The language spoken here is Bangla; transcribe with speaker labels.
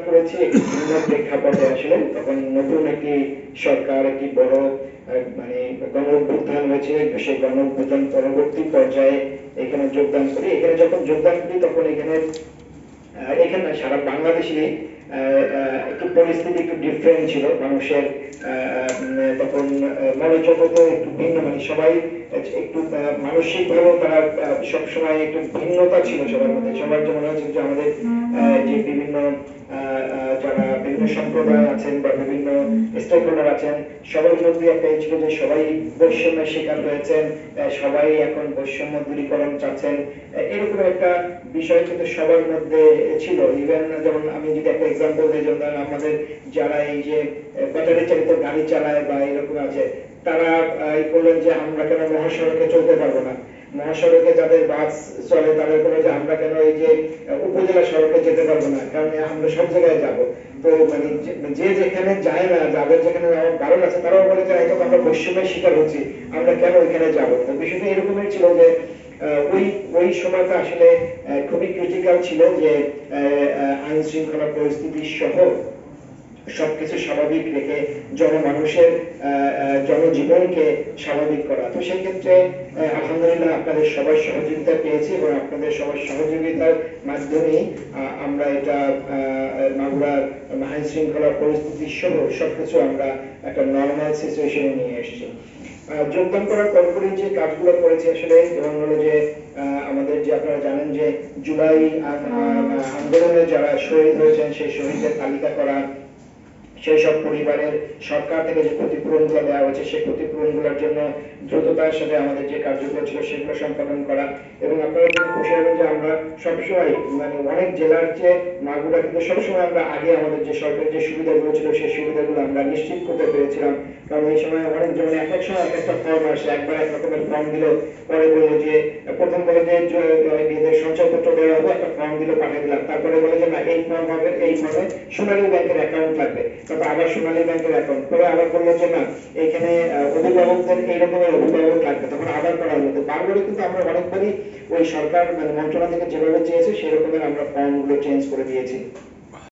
Speaker 1: করেছি একটি ভিন্ন প্রেক্ষাপটে। আসলে তখন নতুন একটি সরকার, একটি বড় মানে গণ অভ্যুত্থান হয়েছে। সেই গণ অভ্যুত্থান পরবর্তী পর্যায়ে এখানে যোগদান করি। এখানে যখন যোগদান করি তখন এখানে এখানে সারা বাংলাদেশে একটু পরিস্থিতি একটু ডিফারেন্ট ছিল। মানুষের তখন মনোজগত একটু ভিন্ন, মানে সবাই একটু মানসিক ভাবে তারা সবসময় একটু ভিন্নতা ছিল সবার মধ্যে। সবার যে মনে হচ্ছে যে আমাদের যে বিভিন্ন যারা বিভিন্ন সম্প্রদায় আছেন বা বিভিন্ন স্টেক হোল্ডার আছেন, সবার মধ্যে একটা ছিল যে সবাই বৈষম্যের শিকার হয়েছেন, সবাই এখন বৈষম্য দূরীকরণ চাচ্ছেন। এরকম একটা বিষয় কিন্তু সবার মধ্যে ছিল। ইভেন যেমন আমি যদি একটা এক্সাম্পল দিই, যেমন আমাদের যারা এই যে ব্যাটারি চালিত গাড়ি চালায় বা এরকম আছে, তারা বললেন যে আমরা কেন মহাসড়কে চলতে পারবো না, মহাসড়কে যাদের বাস চলে তাদের বলে যে আমরা কেন এই যে উপজেলা সড়কে যেতে পারবো না, কারণ আমরা সব জায়গায় যাব। তো মানে যে যেখানে যায় না, যাদের যেখানে বারণ আছে, তারাও বলে যে হয়তো আমরা বৈষম্যের শিকার হচ্ছি, আমরা কেন ওইখানে যাবো। তো বিষয়টা এরকমই ছিল যে ওই ওই সময়টা আসলে খুবই ক্রিটিক্যাল ছিল, যে আইন শৃঙ্খলা পরিস্থিতি সহ সবকিছু স্বাভাবিক রেখে জনমানুষের জনজীবনকে স্বাভাবিক করা। তো সেই ক্ষেত্রে আলহামদুলিল্লাহ আপনাদের সবার সহযোগিতা পেয়েছি, এবং আপনাদের সবার সহযোগিতার মাধ্যমে আমরা এটা মাগুরার আইন শৃঙ্খলা পরিস্থিতি সহ সবকিছু আমরা একটা নর্মাল সিচুয়েশনে নিয়ে এসেছি। যোগদান করার পরপরই যে কাজগুলো করেছি আসলে, যেমন হলো যে আমাদের যে আপনারা জানেন যে জুলাই আন্দোলনে যারা শহীদ হয়েছেন সেই শহীদদের তালিকা করা, সেই সব পরিবারের সরকার থেকে যে ক্ষতিপূরণ গুলো দেওয়া হয়েছে সেই ক্ষতিপূরণ গুলোর জন্য দ্রুততার সাথে আমাদের যে কার্যক্রম ছিল সেগুলো সম্পাদন করা। এবং আপনারা যদি খুশি হবেন যে আমরা সবসময় মানে অনেক জেলার চেয়ে মাগুরা কিন্তু সবসময় আমরা আগে আমাদের যে সরকারের যে সুবিধাগুলো ছিল সেই সুবিধাগুলো আমরা নিশ্চিত করতে পেরেছিলাম। কারণ এই সময় অনেক যেমন এক এক সময় এক একটা ফর্ম আসে, একবার এক রকমের ফর্ম দিল, পরে বললো যে প্রথম বলে যে এদের সঞ্চয়পত্র দেওয়া হবে, একটা ফর্ম দিল পাঠিয়ে দিলাম, তারপরে বলে যে না এই ফর্ম হবে, এই ফর্মে সোনালী ব্যাংকের অ্যাকাউন্ট লাগবে, তারপর আবার সোনালী ব্যাংকের অ্যাকাউন্ট, পরে আবার বললো যে না এখানে অভিভাবকদের এই রকমের অভিভাবক লাগবে, তখন আবার করা হলো। বারবারই কিন্তু আমরা অনেকবারই ওই সরকার মানে মন্ত্রণালয় থেকে যেভাবে চেয়েছে সেই রকমের আমরা ফর্ম গুলো চেঞ্জ করে দিয়েছি।